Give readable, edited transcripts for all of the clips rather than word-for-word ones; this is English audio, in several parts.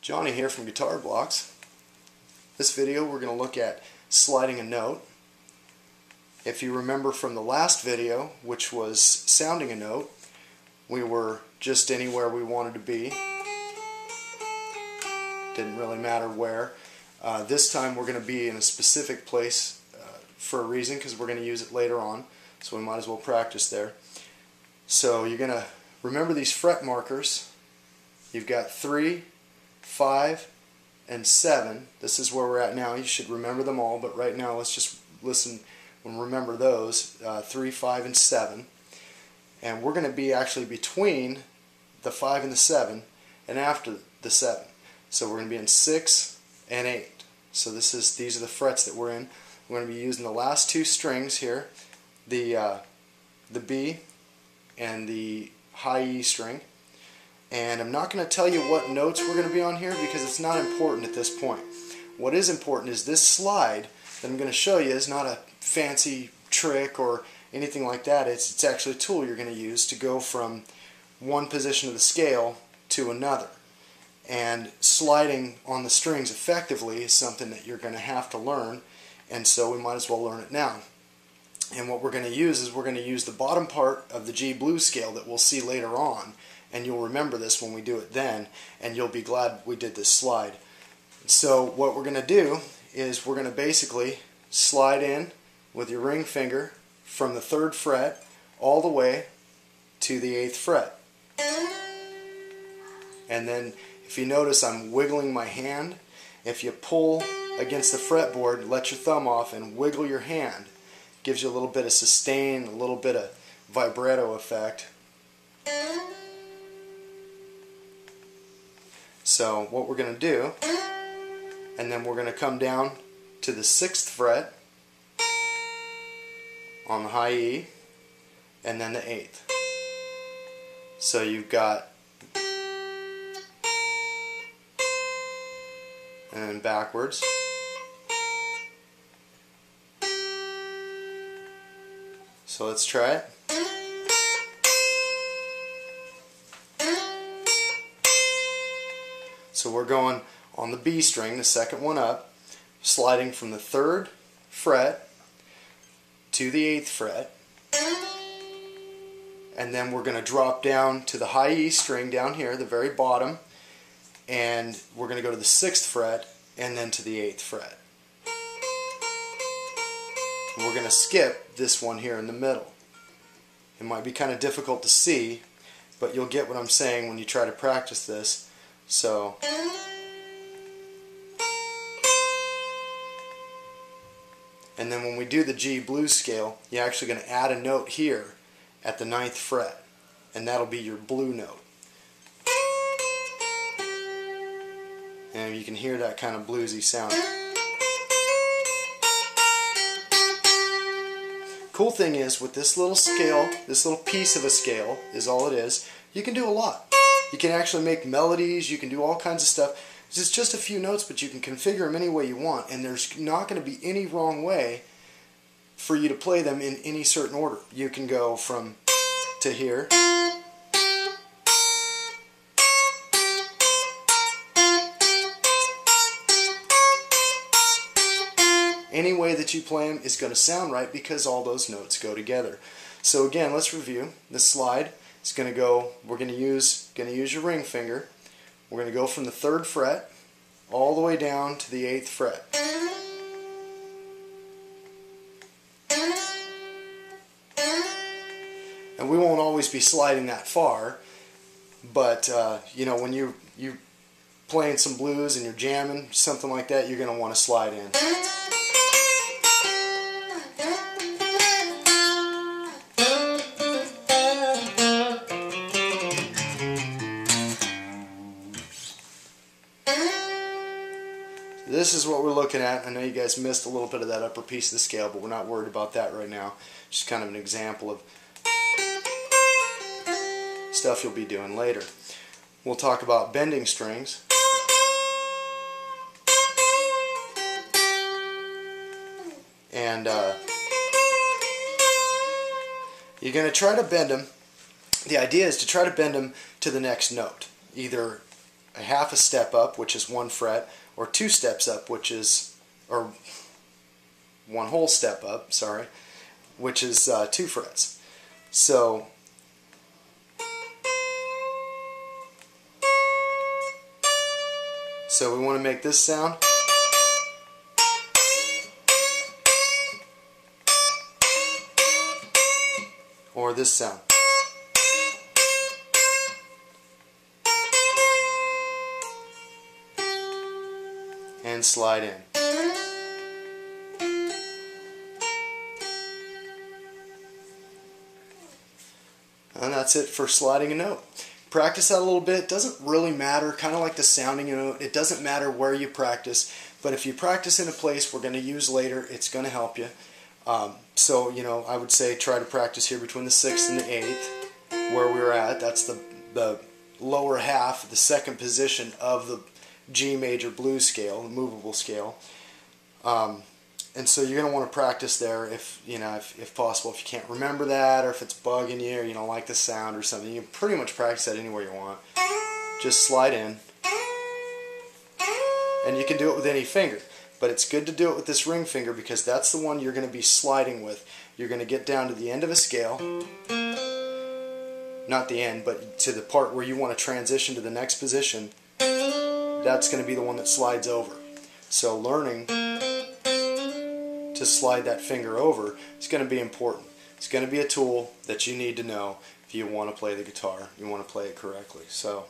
Johnny here from Guitar Blocks. This video we're going to look at sliding a note. If you remember from the last video, which was sounding a note, we were just anywhere we wanted to be. Didn't really matter where. This time we're going to be in a specific place for a reason, because we're going to use it later on, so we might as well practice there. So you're going to remember these fret markers. You've got 3, 5, and 7. This is where we're at now. You should remember them all, but right now let's just listen and remember those, 3, 5, and 7. And we're going to be actually between the 5 and the 7 and after the 7. So we're going to be in 6 and 8. So these are the frets that we're in. We're going to be using the last two strings here, the B and the high E string. And I'm not going to tell you what notes we're going to be on here because it's not important at this point. What is important is this slide that I'm going to show you is not a fancy trick or anything like that. It's actually a tool you're going to use to go from one position of the scale to another. And sliding on the strings effectively is something that you're going to have to learn, and so we might as well learn it now. And what we're going to use is we're going to use the bottom part of the G blues scale that we'll see later on, and you'll remember this when we do it then, and you'll be glad we did this slide. So what we're going to do is we're going to basically slide in with your ring finger from the 3rd fret all the way to the 8th fret. And then if you notice, I'm wiggling my hand. If you pull against the fretboard, let your thumb off and wiggle your hand. Gives you a little bit of sustain, a little bit of vibrato effect. So what we're going to do, and then we're going to come down to the 6th fret on the high E, and then the 8th. So you've got, and then backwards. So let's try it. So we're going on the B string, the second one up, sliding from the 3rd fret to the 8th fret, and then we're going to drop down to the high E string down here, the very bottom, and we're going to go to the 6th fret and then to the 8th fret. And we're going to skip this one here in the middle. It might be kind of difficult to see, but you'll get what I'm saying when you try to practice this. So, and then when we do the G blues scale, you're actually going to add a note here at the 9th fret, and that'll be your blue note. And you can hear that kind of bluesy sound. Cool thing is, with this little scale, this little piece of a scale is all it is, you can do a lot. You can actually make melodies, you can do all kinds of stuff. It's just a few notes, but you can configure them any way you want, and there's not going to be any wrong way for you to play them in any certain order. You can go from to here, any way that you play them is going to sound right because all those notes go together. So again, let's review. The slide is going to go, we're going to use your ring finger. We're going to go from the 3rd fret all the way down to the 8th fret. And we won't always be sliding that far, but you know, when you're playing some blues and you're jamming, something like that, you're going to want to slide in. This is what we're looking at. I know you guys missed a little bit of that upper piece of the scale, but we're not worried about that right now. Just kind of an example of stuff you'll be doing later. We'll talk about bending strings. And you're going to try to bend them. The idea is to try to bend them to the next note. Either a half a step up, which is 1 fret, or 2 steps up, which is, or 1 whole step up, sorry, which is 2 frets. So we want to make this sound. Or this sound. And slide in. And that's it for sliding a note. Practice that a little bit. It doesn't really matter, kind of like the sounding a note. It doesn't matter where you practice, but if you practice in a place we're going to use later, it's going to help you. So, you know, I would say try to practice here between the 6th and the 8th, where we were at. That's the lower half, the second position of the G major blues scale, the movable scale. And so you're going to want to practice there if, you know, if possible. If you can't remember that, or if it's bugging you, or you don't like the sound or something, you can pretty much practice that anywhere you want. Just slide in. And you can do it with any finger. But it's good to do it with this ring finger because that's the one you're going to be sliding with. You're going to get down to the end of a scale. Not the end, but to the part where you want to transition to the next position. That's going to be the one that slides over. So learning to slide that finger over is going to be important. It's going to be a tool that you need to know if you want to play the guitar. You want to play it correctly. So.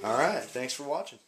Alright, thanks for watching.